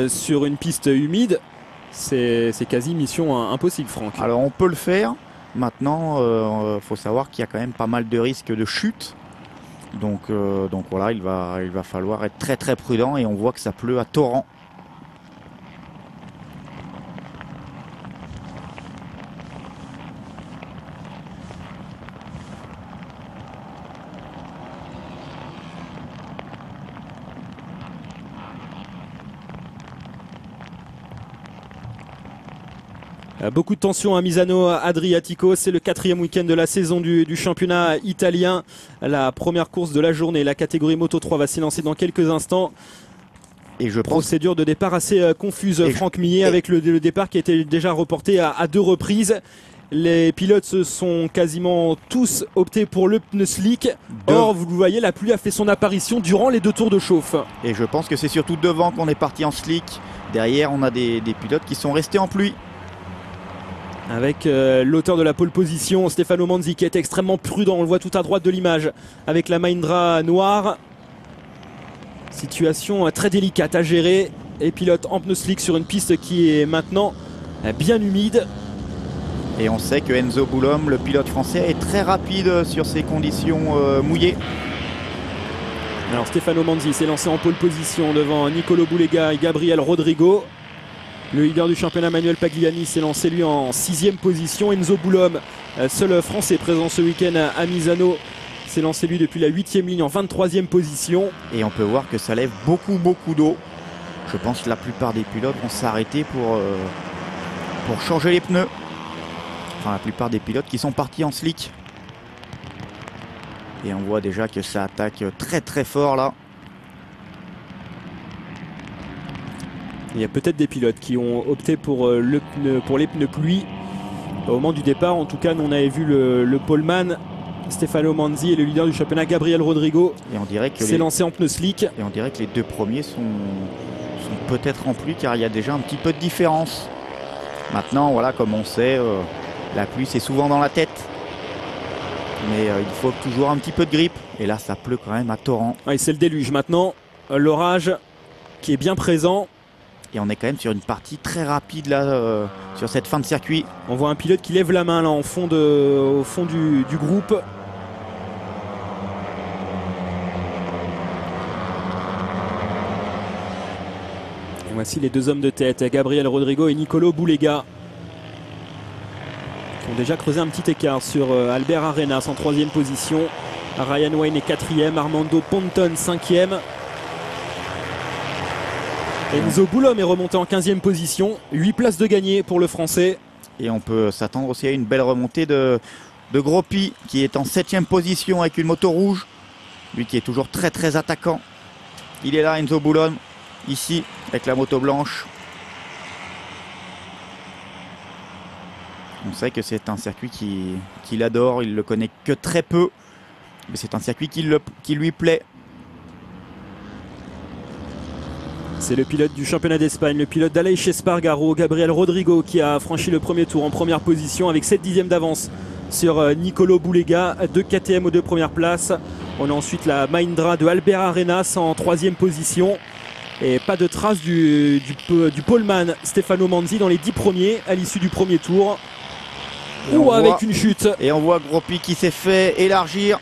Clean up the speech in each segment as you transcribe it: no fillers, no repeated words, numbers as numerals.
Sur une piste humide, c'est quasi mission impossible, Franck. Alors on peut le faire. Maintenant, faut savoir qu'il y a quand même pas mal de risques de chute. Donc voilà, il va falloir être très très prudent et on voit que ça pleut à torrent. Beaucoup de tension à Misano Adriatico, c'est le 4e week-end de la saison du championnat italien. La première course de la journée, la catégorie Moto 3 va s'élancer dans quelques instants. Et je pense... Procédure de départ assez confuse, Franck Millet, avec le départ qui a été déjà reporté à 2 reprises. Les pilotes se sont quasiment tous optés pour le pneu slick. Or, vous le voyez, la pluie a fait son apparition durant les 2 tours de chauffe. Et je pense que c'est surtout devant qu'on est parti en slick. Derrière, on a des pilotes qui sont restés en pluie. Avec l'auteur de la pole position, Stefano Manzi, qui est extrêmement prudent. On le voit tout à droite de l'image avec la Mahindra noire. Situation très délicate à gérer. Et pilote en pneu slick sur une piste qui est maintenant bien humide. Et on sait que Enzo Boulom, le pilote français, est très rapide sur ces conditions mouillées. Alors Stefano Manzi s'est lancé en pole position devant Nicolo Bulega et Gabriel Rodrigo. Le leader du championnat, Manuel Pagliani, s'est lancé lui en 6e position. Enzo Boulom, seul français présent ce week-end à Misano, s'est lancé lui depuis la 8e ligne en 23e position. Et on peut voir que ça lève beaucoup d'eau. Je pense que la plupart des pilotes vont s'arrêter pour changer les pneus. Enfin, la plupart des pilotes qui sont partis en slick. Et on voit déjà que ça attaque très très fort là. Il y a peut-être des pilotes qui ont opté pour les pneus pluie. Au moment du départ, en tout cas, nous on avait vu le poleman Stefano Manzi et le leader du championnat, Gabriel Rodrigo, s'est lancé en pneus slick. Et on dirait que les 2 premiers sont peut-être en pluie car il y a déjà un petit peu de différence. Maintenant, voilà, comme on sait, la pluie c'est souvent dans la tête. Mais il faut toujours un petit peu de grippe. Et là, ça pleut quand même à torrent. Ouais, c'est le déluge maintenant. L'orage qui est bien présent. Et on est quand même sur une partie très rapide là, sur cette fin de circuit. On voit un pilote qui lève la main là au fond du groupe. Et voici les 2 hommes de tête, Gabriel Rodrigo et Nicolo Bulega, qui ont déjà creusé un petit écart sur Albert Arenas en 3e position. Ryan Wayne est 4e, Armando Ponton 5e. Enzo Boulom est remonté en 15e position, 8 places de gagné pour le français. Et on peut s'attendre aussi à une belle remontée de Groppi qui est en 7e position avec une moto rouge. Lui qui est toujours très très attaquant. Il est là, Enzo Boulom, ici avec la moto blanche. On sait que c'est un circuit qu'il adore, il le connaît que très peu. Mais c'est un circuit qui lui plaît. C'est le pilote du championnat d'Espagne, le pilote d'Aleix Espargaro, Gabriel Rodrigo, qui a franchi le premier tour en première position avec 7 dixièmes d'avance sur Nicolo Bulega, 2 KTM aux 2 premières places. On a ensuite la Mahindra de Albert Arenas en 3e position. Et pas de trace du poleman Stefano Manzi dans les 10 premiers à l'issue du premier tour. Avec une chute. Et on voit Groppi qui s'est fait élargir.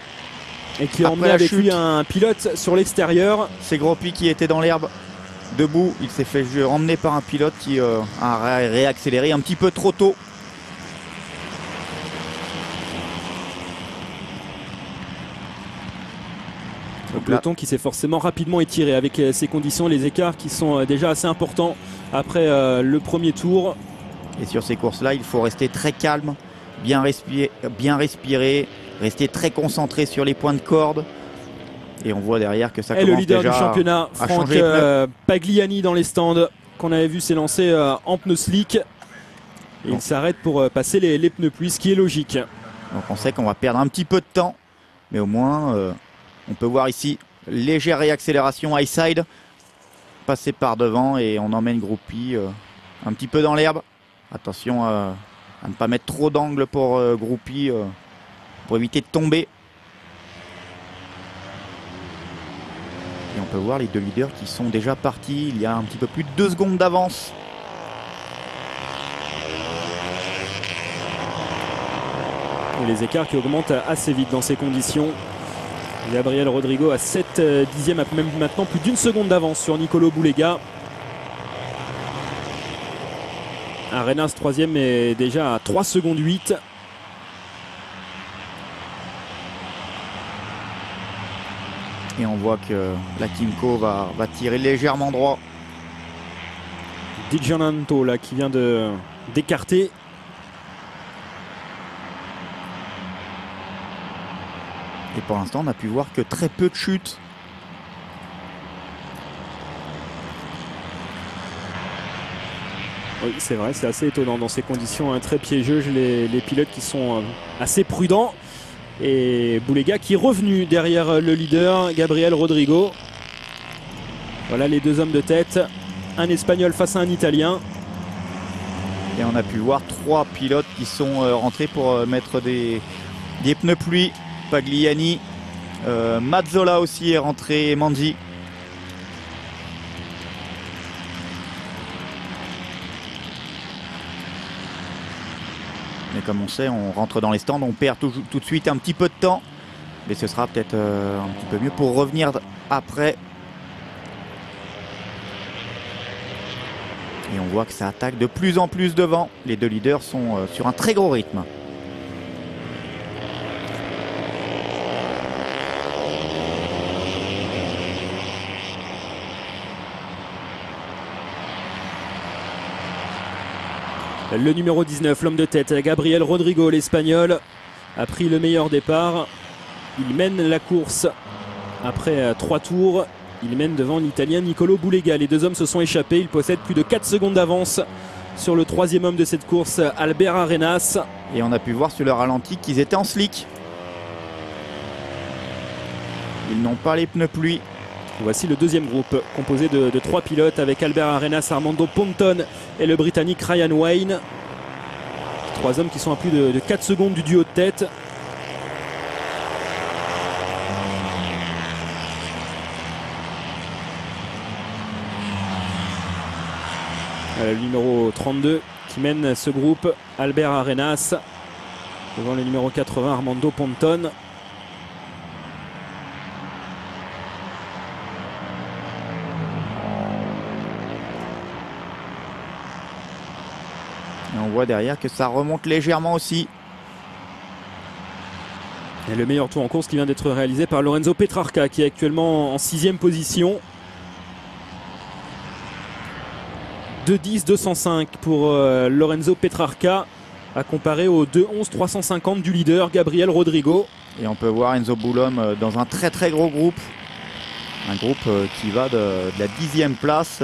Et qui a emmené avec lui un pilote sur l'extérieur. C'est Groppi qui était dans l'herbe. Debout, il s'est fait emmener par un pilote qui a réaccéléré un petit peu trop tôt. Le peloton qui s'est forcément rapidement étiré avec ces conditions, les écarts qui sont déjà assez importants après le premier tour. Et sur ces courses-là, il faut rester très calme, bien respirer, rester très concentré sur les points de corde. Et on voit derrière que ça commence déjà à changer. Et le leader du championnat, Franck Pagliani dans les stands, qu'on avait vu s'élancer en pneus slick. Et il s'arrête pour passer les pneus pluie, ce qui est logique. Donc on sait qu'on va perdre un petit peu de temps. Mais au moins, on peut voir ici, légère réaccélération high side. Passer par devant et on emmène Groppi un petit peu dans l'herbe. Attention à ne pas mettre trop d'angle pour Groppi pour éviter de tomber. Et on peut voir les deux leaders qui sont déjà partis. Il y a un petit peu plus de 2 secondes d'avance. Et les écarts qui augmentent assez vite dans ces conditions. Gabriel Rodrigo à 7 dixièmes, à même maintenant plus d'1 seconde d'avance sur Nicolo Boulega. Arenas 3e est déjà à 3 secondes 8. Et on voit que la Kimco va tirer légèrement droit. Di Giannanto là qui vient d'écarter. Et pour l'instant, on a pu voir que très peu de chutes. Oui, c'est vrai, c'est assez étonnant dans ces conditions très piégeuses. Les pilotes qui sont assez prudents. Et Boulega qui est revenu derrière le leader, Gabriel Rodrigo. Voilà les deux hommes de tête. Un Espagnol face à un Italien. Et on a pu voir 3 pilotes qui sont rentrés pour mettre des pneus pluie. Pagliani, Mazzola aussi est rentré, et Manzi. Mais comme on sait, on rentre dans les stands, on perd tout de suite un petit peu de temps. Mais ce sera peut-être un petit peu mieux pour revenir après. Et on voit que ça attaque de plus en plus devant. Les deux leaders sont sur un très gros rythme. Le numéro 19, l'homme de tête, Gabriel Rodrigo, l'Espagnol, a pris le meilleur départ. Il mène la course après 3 tours. Il mène devant l'Italien Nicolo Boulega. Les deux hommes se sont échappés. Il possède plus de 4 secondes d'avance sur le 3e homme de cette course, Albert Arenas. Et on a pu voir sur le ralenti qu'ils étaient en slick. Ils n'ont pas les pneus pluie. Voici le deuxième groupe composé de 3 pilotes avec Albert Arenas, Armando Ponton et le Britannique Ryan Wayne. 3 hommes qui sont à plus de 4 secondes du duo de tête. Le numéro 32 qui mène ce groupe, Albert Arenas, devant le numéro 80 Armando Ponton. Et on voit derrière que ça remonte légèrement aussi. Et le meilleur tour en course qui vient d'être réalisé par Lorenzo Petrarca qui est actuellement en 6e position. 2:10-205 pour Lorenzo Petrarca à comparer au 2:11-350 du leader Gabriel Rodrigo. Et on peut voir Enzo Boulom dans un très très gros groupe. Un groupe qui va de la 10e place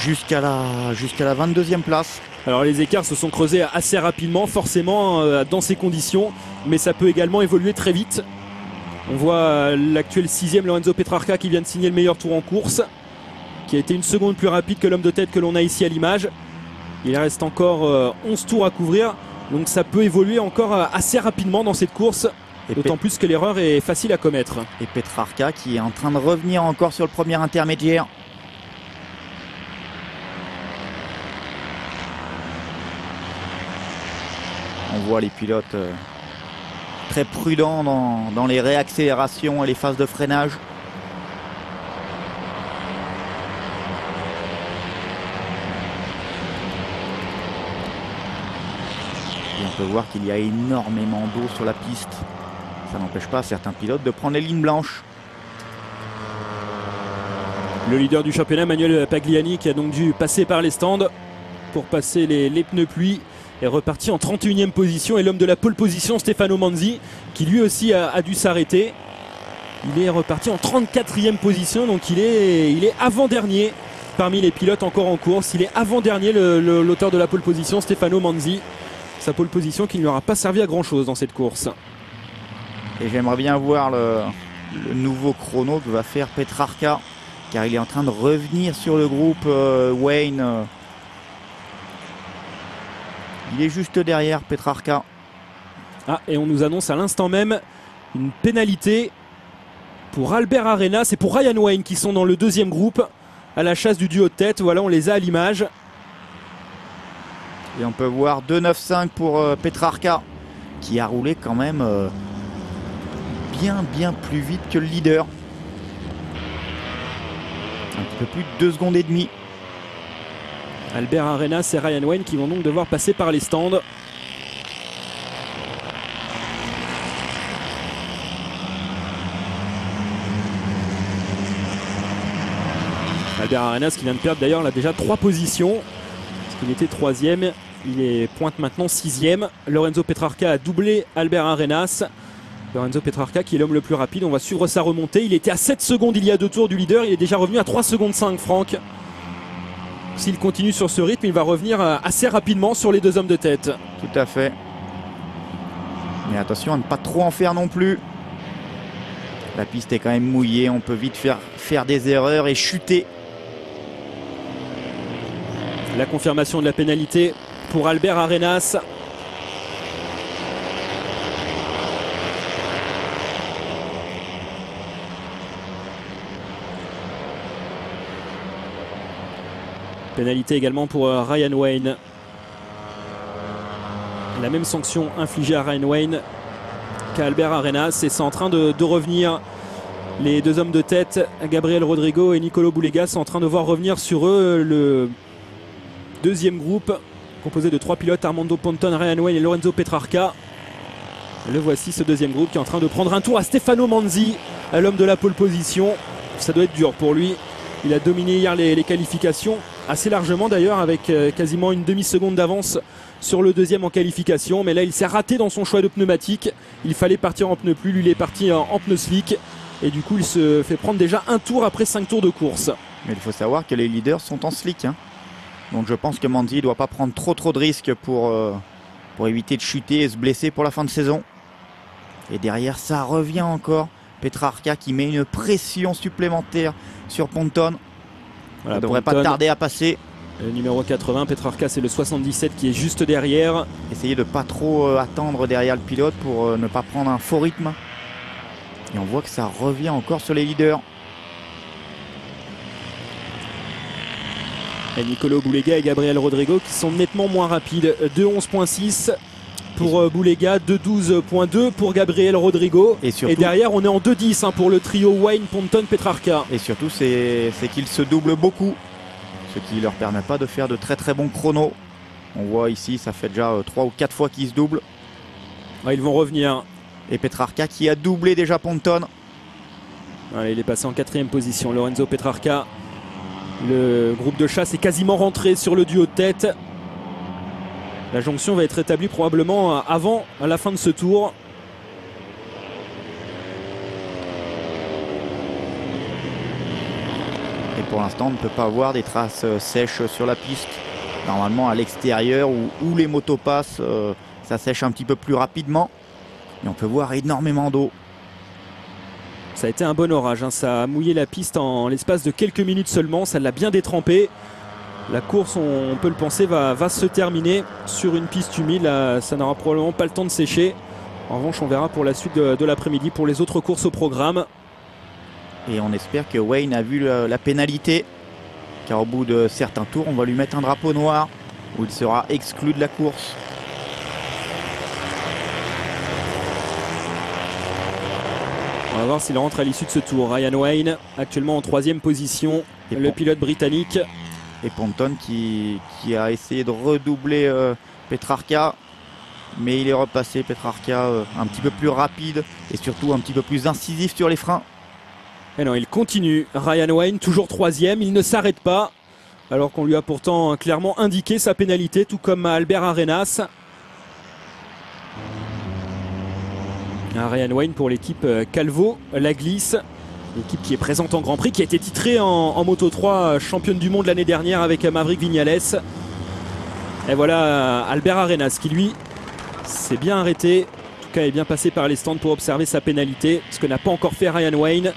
jusqu'à la 22e place. Alors les écarts se sont creusés assez rapidement, forcément dans ces conditions, mais ça peut également évoluer très vite. On voit l'actuel 6e Lorenzo Petrarca qui vient de signer le meilleur tour en course, qui a été 1 seconde plus rapide que l'homme de tête que l'on a ici à l'image. Il reste encore 11 tours à couvrir, donc ça peut évoluer encore assez rapidement dans cette course, d'autant plus que l'erreur est facile à commettre. Et Petrarca qui est en train de revenir encore sur le premier intermédiaire. On voit les pilotes très prudents dans les réaccélérations et les phases de freinage. Et on peut voir qu'il y a énormément d'eau sur la piste. Ça n'empêche pas certains pilotes de prendre les lignes blanches. Le leader du championnat, Manuel Pagliani, qui a donc dû passer par les stands pour passer les pneus pluie, est reparti en 31e position. Et l'homme de la pole position, Stefano Manzi, qui lui aussi a dû s'arrêter. Il est reparti en 34e position, donc il est avant-dernier parmi les pilotes encore en course. Il est avant-dernier, l'auteur de la pole position, Stefano Manzi. Sa pole position qui ne lui aura pas servi à grand-chose dans cette course. Et j'aimerais bien voir le nouveau chrono que va faire Petrarca, car il est en train de revenir sur le groupe Wayne. Il est juste derrière Petrarca. Ah, et on nous annonce à l'instant même une pénalité pour Albert Arenas et pour Ryan Wayne qui sont dans le deuxième groupe à la chasse du duo de tête. Voilà, on les a à l'image. Et on peut voir 2,95 pour Petrarca qui a roulé quand même bien plus vite que le leader. Un petit peu plus de 2 secondes et demie. Albert Arenas et Ryan Wayne qui vont donc devoir passer par les stands. Albert Arenas qui vient de perdre d'ailleurs là déjà 3 positions. Parce qu'il était 3e. Il pointe maintenant 6e. Lorenzo Petrarca a doublé Albert Arenas. Lorenzo Petrarca qui est l'homme le plus rapide. On va suivre sa remontée. Il était à 7 secondes il y a 2 tours du leader. Il est déjà revenu à 3 secondes 5, Franck. S'il continue sur ce rythme, il va revenir assez rapidement sur les 2 hommes de tête. Tout à fait. Mais attention à ne pas trop en faire non plus. La piste est quand même mouillée. On peut vite faire des erreurs et chuter. La confirmation de la pénalité pour Albert Arenas. Pénalité également pour Ryan Wayne. La même sanction infligée à Ryan Wayne qu'à Albert Arenas. Et c'est en train de revenir. Les 2 hommes de tête, Gabriel Rodrigo et Nicolo Boulega, sont en train de voir revenir sur eux le deuxième groupe composé de 3 pilotes, Armando Ponton, Ryan Wayne et Lorenzo Petrarca. Le voici, ce deuxième groupe qui est en train de prendre un tour à Stefano Manzi, l'homme de la pole position. Ça doit être dur pour lui. Il a dominé hier les qualifications, assez largement d'ailleurs, avec quasiment une demi-seconde d'avance sur le deuxième en qualification. Mais là, il s'est raté dans son choix de pneumatique. Il fallait partir en pneu plus, lui il est parti en pneu slick. Et du coup, il se fait prendre déjà un tour après 5 tours de course. Mais il faut savoir que les leaders sont en slick. Donc je pense que Manzi ne doit pas prendre trop de risques pour éviter de chuter et se blesser pour la fin de saison. Et derrière, ça revient encore. Petrarca qui met une pression supplémentaire sur Ponton. Voilà, ça ne devrait pas tarder à passer. Le numéro 80, Petrarca, c'est le 77 qui est juste derrière. Essayez de ne pas trop attendre derrière le pilote pour ne pas prendre un faux rythme. Et on voit que ça revient encore sur les leaders. Et Nicolo Boulega et Gabriel Rodrigo qui sont nettement moins rapides. 2,11.6 pour Boulega, 2,12.2 pour Gabriel Rodrigo. Et derrière, on est en 2,10 pour le trio Wayne, Ponton, Petrarca. Et surtout, c'est qu'ils se doublent beaucoup. Ce qui ne leur permet pas de faire de très bons chronos. On voit ici, ça fait déjà 3 ou 4 fois qu'ils se doublent. Ouais, ils vont revenir. Et Petrarca qui a doublé déjà Ponton. Allez, il est passé en 4e position. Lorenzo Petrarca. Le groupe de chasse est quasiment rentré sur le duo de tête. La jonction va être établie probablement avant la fin de ce tour. Et pour l'instant, on ne peut pas voir des traces sèches sur la piste. Normalement, à l'extérieur où les motos passent, ça sèche un petit peu plus rapidement. Et on peut voir énormément d'eau. Ça a été un bon orage, ça a mouillé la piste en l'espace de quelques minutes seulement, ça l'a bien détrempé. La course, on peut le penser, va se terminer sur une piste humide. Là, ça n'aura probablement pas le temps de sécher. En revanche, on verra pour la suite de l'après-midi, pour les autres courses au programme. Et on espère que Wayne a vu la pénalité, car au bout de certains tours, on va lui mettre un drapeau noir où il sera exclu de la course. On va voir s'il rentre à l'issue de ce tour. Ryan Wayne, actuellement en 3e position, le pilote britannique. Et Ponton qui a essayé de redoubler Petrarca. Mais il est repassé, Petrarca, un petit peu plus rapide et surtout un petit peu plus incisif sur les freins. Et non, il continue. Ryan Wayne, toujours 3e, il ne s'arrête pas. Alors qu'on lui a pourtant clairement indiqué sa pénalité, tout comme Albert Arenas. Ryan Wayne pour l'équipe Calvo, la glisse. L'équipe qui est présente en Grand Prix, qui a été titrée en Moto 3 championne du monde l'année dernière avec Maverick Viñales. Et voilà Albert Arenas qui lui s'est bien arrêté. En tout cas est bien passé par les stands pour observer sa pénalité. Ce que n'a pas encore fait Ryan Wayne.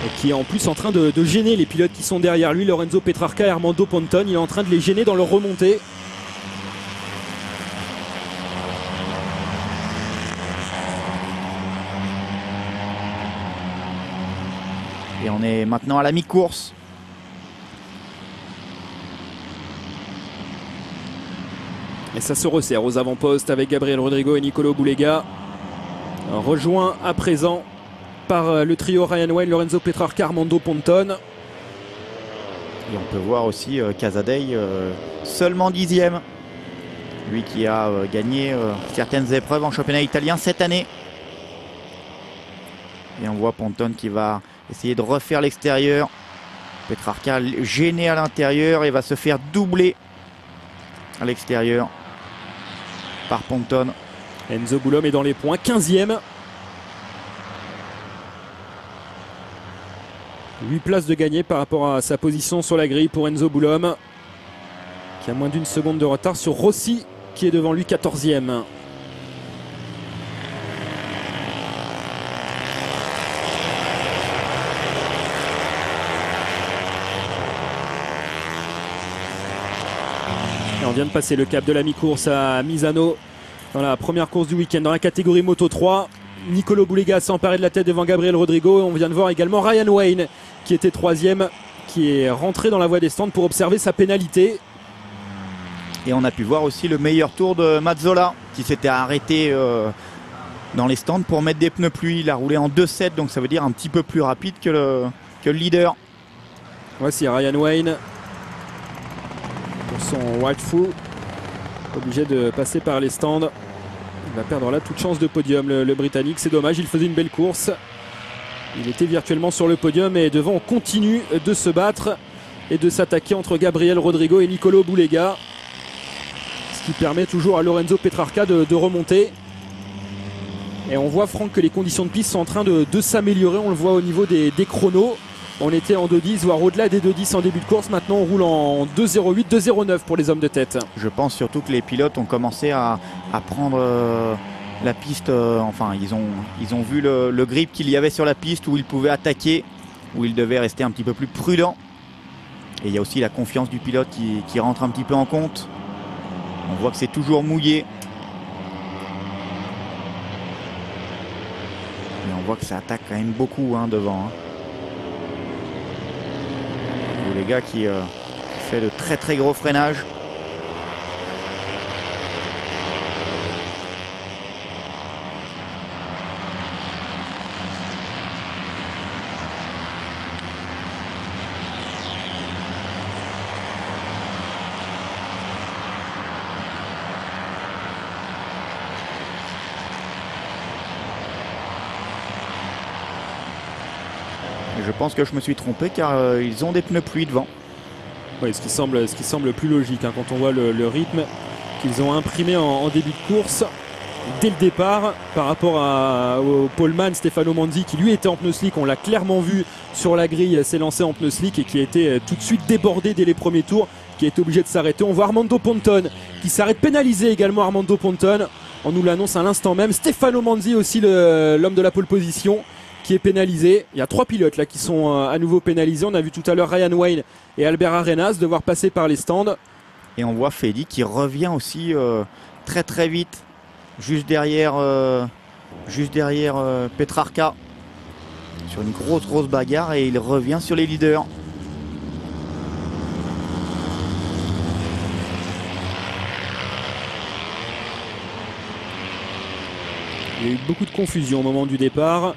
Et qui est en plus en train de gêner les pilotes qui sont derrière lui. Lorenzo Petrarca et Armando Ponton. Il est en train de les gêner dans leur remontée. Et on est maintenant à la mi-course. Et ça se resserre aux avant-postes avec Gabriel Rodrigo et Nicolo Bulega. Rejoint à présent par le trio Ryan Wayne, Lorenzo Petrarca, Armando Ponton. Et on peut voir aussi Casadei seulement 10e. Lui qui a gagné certaines épreuves en championnat italien cette année. Et on voit Ponton qui va essayer de refaire l'extérieur. Petrarca gêné à l'intérieur et va se faire doubler à l'extérieur par Ponton. Enzo Boulom est dans les points, 15e. 8 places de gagné par rapport à sa position sur la grille pour Enzo Boulom, qui a moins d'une seconde de retard sur Rossi, qui est devant lui 14e. Et on vient de passer le cap de la mi-course à Misano dans la première course du week-end dans la catégorie Moto 3. Nicolo Bulega s'est emparé de la tête devant Gabriel Rodrigo. On vient de voir également Ryan Wayne qui était 3e, qui est rentré dans la voie des stands pour observer sa pénalité. Et on a pu voir aussi le meilleur tour de Mazzola qui s'était arrêté dans les stands pour mettre des pneus pluie. Il a roulé en 2,7, donc ça veut dire un petit peu plus rapide que le leader. Voici Ryan Wayne pour son White Foo, obligé de passer par les stands. Il va perdre là toute chance de podium, le Britannique. C'est dommage, il faisait une belle course. Il était virtuellement sur le podium et devant on continue de se battre et de s'attaquer entre Gabriel Rodrigo et Nicolo Bulega. Ce qui permet toujours à Lorenzo Petrarca de remonter. Et on voit, Franck, que les conditions de piste sont en train de s'améliorer. On le voit au niveau des chronos. On était en 2.10, voire au-delà des 2.10 en début de course. Maintenant, on roule en 2.08, 2.09 pour les hommes de tête. Je pense surtout que les pilotes ont commencé à prendre la piste. Enfin, ils ont vu le grip qu'il y avait sur la piste où ils pouvaient attaquer, où ils devaient rester un petit peu plus prudents. Et il y a aussi la confiance du pilote qui rentre un petit peu en compte. On voit que c'est toujours mouillé. Et on voit que ça attaque quand même beaucoup devant. Les gars qui fait de très très gros freinages. Je pense que je me suis trompé car ils ont des pneus pluie devant. Oui, ce qui semble plus logique quand on voit le rythme qu'ils ont imprimé en début de course dès le départ par rapport au poleman Stefano Manzi qui lui était en pneus slick. On l'a clairement vu sur la grille, s'est lancé en pneus slick et qui a été tout de suite débordé dès les premiers tours, qui a été obligé de s'arrêter. On voit Armando Ponton qui s'arrête, pénalisé également. Armando Ponton, on nous l'annonce à l'instant même. Stefano Manzi aussi, l'homme de la pole position, qui est pénalisé. Il y a 3 pilotes là qui sont à nouveau pénalisés. On a vu tout à l'heure Ryan Wayne et Albert Arenas devoir passer par les stands. Et on voit Fedi qui revient aussi très très vite, juste derrière Petrarca sur une grosse bagarre, et il revient sur les leaders. Il y a eu beaucoup de confusion au moment du départ.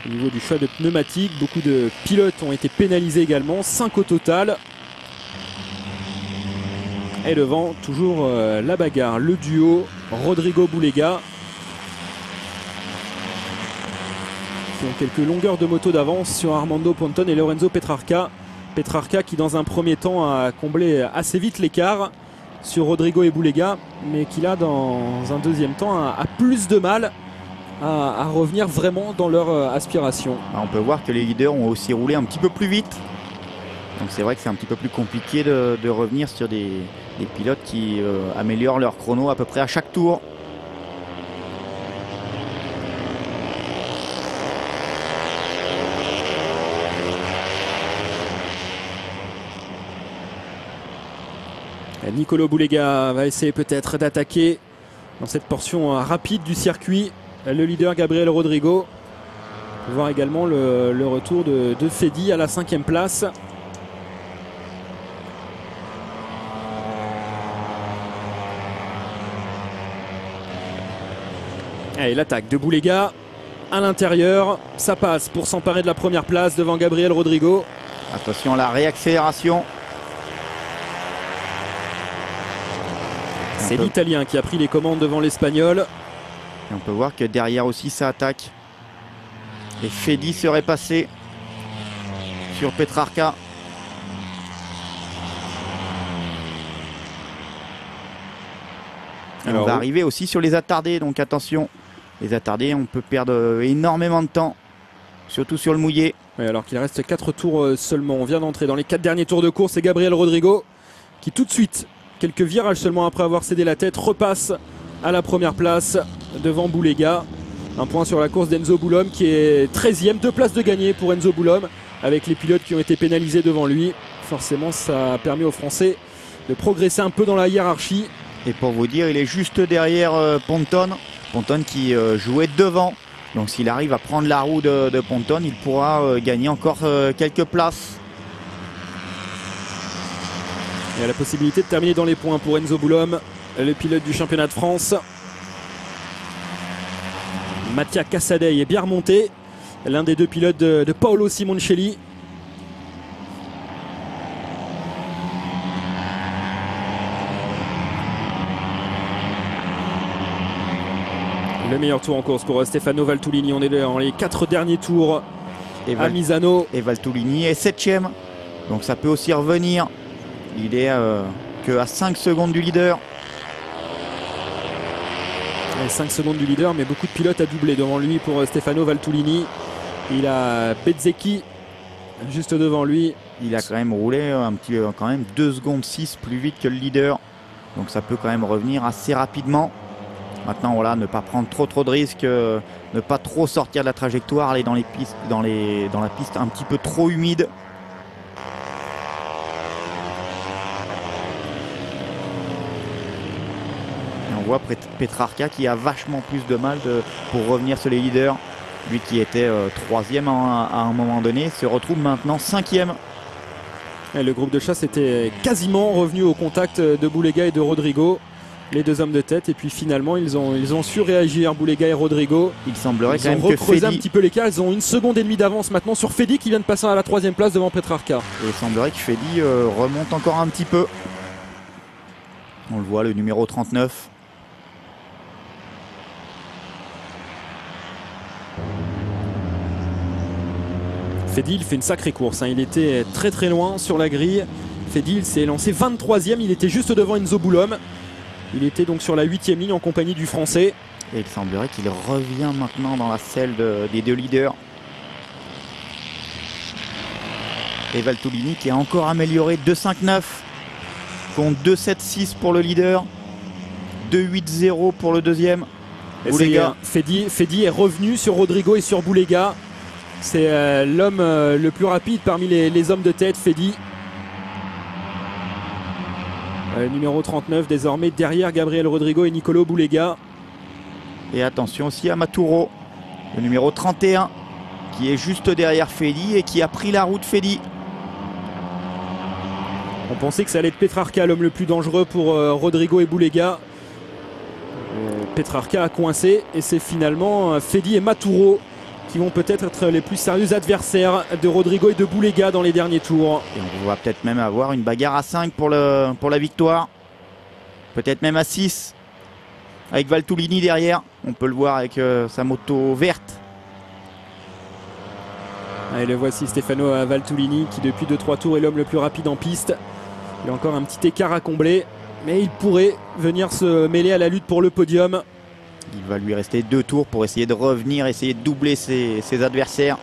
Au niveau du choix de pneumatiques, beaucoup de pilotes ont été pénalisés également, 5 au total. Et devant, toujours la bagarre, le duo Rodrigo Bulega, qui ont quelques longueurs de moto d'avance sur Armando Ponton et Lorenzo Petrarca. Petrarca qui dans un premier temps a comblé assez vite l'écart sur Rodrigo et Bulega, mais qui là dans un deuxième temps a plus de mal à revenir vraiment dans leur aspiration. On peut voir que les leaders ont aussi roulé un petit peu plus vite. Donc c'est vrai que c'est un petit peu plus compliqué de revenir sur des pilotes qui améliorent leur chrono à peu près à chaque tour. Nicolo Bulega va essayer peut-être d'attaquer dans cette portion rapide du circuit le leader Gabriel Rodrigo. Voir également le retour de Fedi à la 5e place. Et l'attaque de Boulega à l'intérieur, ça passe pour s'emparer de la première place devant Gabriel Rodrigo. Attention à la réaccélération. C'est l'Italien qui a pris les commandes devant l'Espagnol. Et on peut voir que derrière aussi ça attaque. Et Fedi serait passé sur Petrarca. Et on va arriver aussi sur les attardés, donc attention. Les attardés, on peut perdre énormément de temps, surtout sur le mouillé. Oui, alors qu'il reste 4 tours seulement. On vient d'entrer dans les 4 derniers tours de course. C'est Gabriel Rodrigo qui tout de suite, quelques virages seulement après avoir cédé la tête, repasse à la première place devant Boulega. Un point sur la course d'Enzo Boulom qui est 13e, 2 places de gagné pour Enzo Boulom avec les pilotes qui ont été pénalisés devant lui. Forcément, ça a permis aux Français de progresser un peu dans la hiérarchie. Et pour vous dire, il est juste derrière Ponton. Ponton qui jouait devant. Donc s'il arrive à prendre la roue de Ponton, il pourra gagner encore quelques places. Il y a la possibilité de terminer dans les points pour Enzo Boulom, le pilote du championnat de France. Mattia Cassadei est bien remonté, l'un des 2 pilotes de Paolo Simoncelli. Le meilleur tour en course pour Stefano Valtulini. On est dans les 4 derniers tours à Misano. Et Valtulini est 7e. Donc ça peut aussi revenir. Il est que à 5 secondes du leader. Et 5 secondes du leader, mais beaucoup de pilotes à doubler devant lui pour Stefano Valtulini. Il a Bezzecchi juste devant lui. Il a quand même roulé quand même 2 secondes 6 plus vite que le leader. Donc ça peut quand même revenir assez rapidement. Maintenant, voilà, ne pas prendre trop de risques, ne pas trop sortir de la trajectoire, aller dans les pistes, dans la piste un petit peu trop humide. Et on voit Petrarca qui a vachement plus de mal pour revenir sur les leaders. Lui qui était 3e à un moment donné, se retrouve maintenant 5e. Et le groupe de chasse était quasiment revenu au contact de Boulega et de Rodrigo. Les 2 hommes de tête, et puis finalement ils ont su réagir, Boulega et Rodrigo. Il semblerait quand même que Fedi un petit peu l'écart. Ils ont 1 seconde et demie d'avance maintenant sur Fedi qui vient de passer à la 3e place devant Petrarca. Et il semblerait que Fedi remonte encore un petit peu. On le voit, le numéro 39. Fedi, il fait une sacrée course, hein. Il était très loin sur la grille. Fedi, il s'est lancé 23e, il était juste devant Enzo Boulom. Il était donc sur la 8e ligne en compagnie du Français. Et il semblerait qu'il revient maintenant dans la selle des 2 leaders. Et Valtulini qui a encore amélioré 2,59 contre 2,76 pour le leader, 2,80 pour le deuxième. Boulega. Fedi est revenu sur Rodrigo et sur Boulega. C'est l'homme le plus rapide parmi les hommes de tête, Fedi. Numéro 39 désormais derrière Gabriel Rodrigo et Nicolo Boulega. Et attention aussi à Maturo, le numéro 31 qui est juste derrière Fedi et qui a pris la route Fedi. On pensait que ça allait être Petrarca l'homme le plus dangereux pour Rodrigo et Boulega. Petrarca a coincé et c'est finalement Fedi et Maturo qui vont peut-être être les plus sérieux adversaires de Rodrigo et de Boulega dans les derniers tours. Et on va peut-être même avoir une bagarre à 5 pour la victoire. Peut-être même à 6. Avec Valtulini derrière. On peut le voir avec sa moto verte. Et le voici Stefano Valtulini qui depuis 2-3 tours est l'homme le plus rapide en piste. Il y a encore un petit écart à combler. Mais il pourrait venir se mêler à la lutte pour le podium. Il va lui rester 2 tours pour essayer de revenir, essayer de doubler ses adversaires.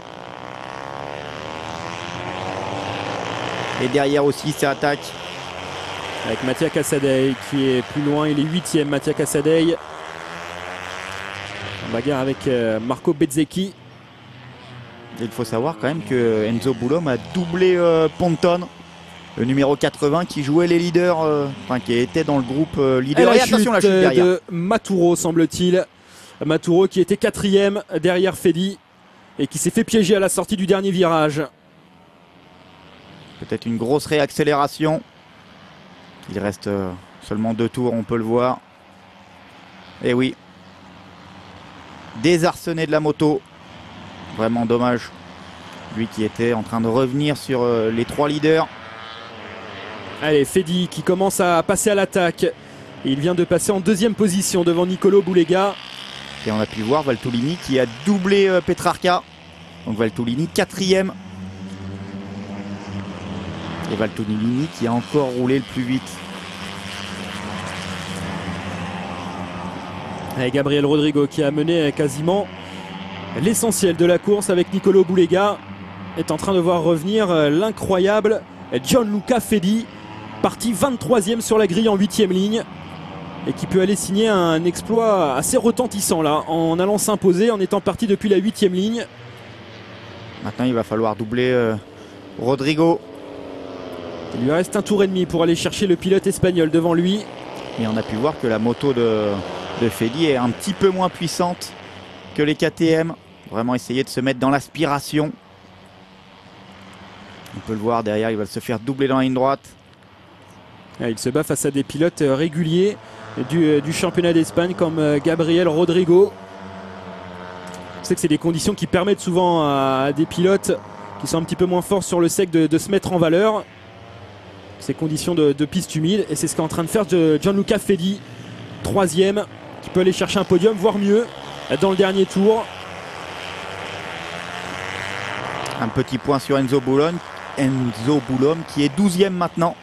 Et derrière aussi, ça attaque. Avec Mattia Cassadei qui est plus loin, il est 8e. Mattia Cassadei en bagarre avec Marco Bezzecchi. Il faut savoir quand même que Enzo Boulom a doublé Ponton, le numéro 80 qui jouait les leaders, qui était dans le groupe leader. Et attention la chute derrière de Maturo semble-t-il. Maturo qui était 4e derrière Fedi. et qui s'est fait piéger à la sortie du dernier virage. Peut-être une grosse réaccélération. Il reste seulement 2 tours, on peut le voir. Et oui. Désarçonné de la moto. Vraiment dommage. Lui qui était en train de revenir sur les 3 leaders. Allez, Fedi qui commence à passer à l'attaque. Il vient de passer en 2e position devant Nicolo Boulega. Et on a pu voir Valtolini qui a doublé Petrarca. Donc Valtolini 4e. Et Valtolini qui a encore roulé le plus vite. Et Gabriel Rodrigo qui a mené quasiment l'essentiel de la course avec Nicolo Boulega est en train de voir revenir l'incroyable Gianluca Fedi, parti 23e sur la grille en 8e ligne et qui peut aller signer un exploit assez retentissant là en allant s'imposer en étant parti depuis la 8e ligne. Maintenant il va falloir doubler Rodrigo. Il lui reste un tour et demi pour aller chercher le pilote espagnol devant lui. Et on a pu voir que la moto de Fedi est un petit peu moins puissante que les KTM. Vraiment essayer de se mettre dans l'aspiration. On peut le voir derrière, il va se faire doubler dans la ligne droite. Il se bat face à des pilotes réguliers du championnat d'Espagne comme Gabriel Rodrigo. Je sais que c'est des conditions qui permettent souvent à des pilotes qui sont un petit peu moins forts sur le sec de se mettre en valeur. Ces conditions de piste humide, et c'est ce qu'est en train de faire Gianluca Fedi, 3e, qui peut aller chercher un podium, voire mieux, dans le dernier tour. Un petit point sur Enzo Boulon qui est 12e maintenant.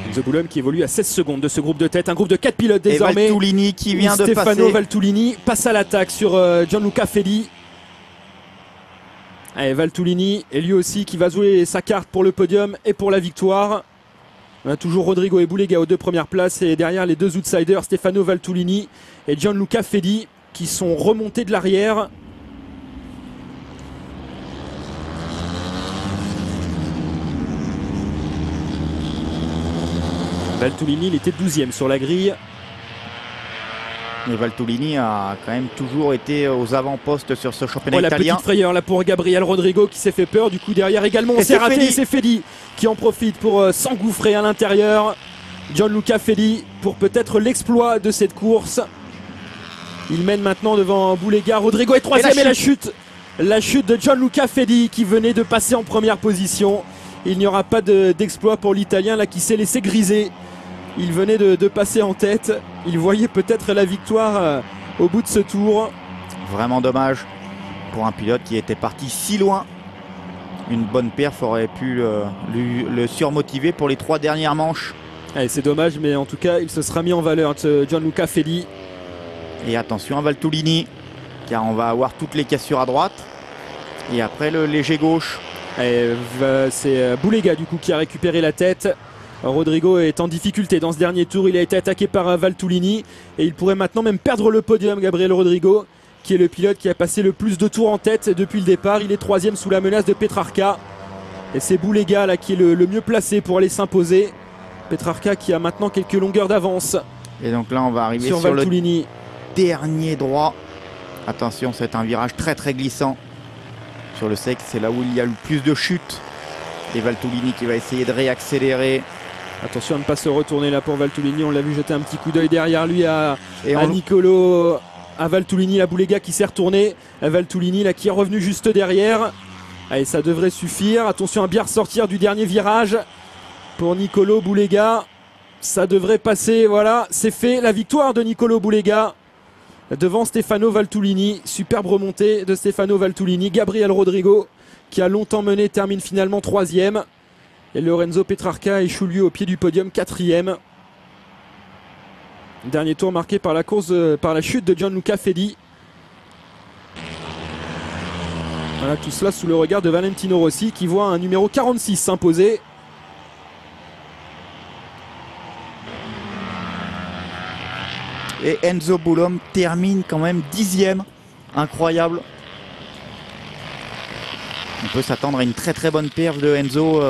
Enzo Boulon qui évolue à 16 secondes de ce groupe de tête, un groupe de 4 pilotes désormais. Et Valtolini qui vient de Stefano passer. Valtolini passe à l'attaque sur Gianluca Fedi. Allez, Valtolini est lui aussi qui va jouer sa carte pour le podium et pour la victoire. On a toujours Rodrigo et Boulega aux 2 premières places et derrière les 2 outsiders Stefano Valtolini et Gianluca Fedi qui sont remontés de l'arrière. Valtolini il était 12e sur la grille. Mais Valtolini a quand même toujours été aux avant-postes sur ce championnat la italien. Petite frayeur là pour Gabriel Rodrigo qui s'est fait peur. Du coup derrière également on s'est raté. C'est Fedi qui en profite pour s'engouffrer à l'intérieur. Gianluca Fedi pour peut-être l'exploit de cette course. Il mène maintenant devant Boulega. Rodrigo est 3e et la chute. La chute de Gianluca Fedi qui venait de passer en première position. Il n'y aura pas d'exploit pour l'Italien là qui s'est laissé griser. Il venait de passer en tête. Il voyait peut-être la victoire au bout de ce tour. Vraiment dommage pour un pilote qui était parti si loin. Une bonne perf aurait pu le surmotiver pour les 3 dernières manches. C'est dommage, mais en tout cas, il se sera mis en valeur, Gianluca Fedi. Et attention à Valtolini, car on va avoir toutes les cassures à droite. Et après le léger gauche. C'est Boulega du coup qui a récupéré la tête. Rodrigo est en difficulté dans ce dernier tour. Il a été attaqué par Valtolini et il pourrait maintenant même perdre le podium. Gabriel Rodrigo, qui est le pilote qui a passé le plus de tours en tête depuis le départ. Il est 3e sous la menace de Petrarca. Et c'est Boulega là qui est le mieux placé pour aller s'imposer. Petrarca qui a maintenant quelques longueurs d'avance. Et donc là on va arriver sur Valtolini. Le dernier droit. Attention, c'est un virage très très glissant. Sur le sec, c'est là où il y a le plus de chutes. Et Valtolini qui va essayer de réaccélérer. Attention à ne pas se retourner là pour Valtolini. On l'a vu jeter un petit coup d'œil derrière lui à Nicolo, à Valtolini, la Boulega qui s'est retourné. Valtolini là qui est revenu juste derrière. Allez, ça devrait suffire. Attention à bien ressortir du dernier virage pour Nicolo Boulega. Ça devrait passer. Voilà, c'est fait. La victoire de Nicolo Boulega devant Stefano Valtolini. Superbe remontée de Stefano Valtolini. Gabriel Rodrigo qui a longtemps mené termine finalement 3e. Et Lorenzo Petrarca échoue lui au pied du podium 4e. Dernier tour marqué par la chute de Gianluca Fedi. Voilà, tout cela sous le regard de Valentino Rossi qui voit un numéro 46 s'imposer. Et Enzo Boulon termine quand même 10e. Incroyable. On peut s'attendre à une très très bonne perf de Enzo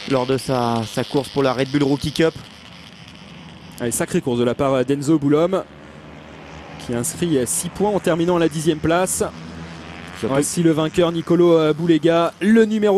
lors de sa course pour la Red Bull Rookie Cup. Allez, sacrée course de la part d'Enzo Boulom qui inscrit 6 points en terminant à la 10e place. Surtout- Voici le vainqueur Nicolo Boulega, le numéro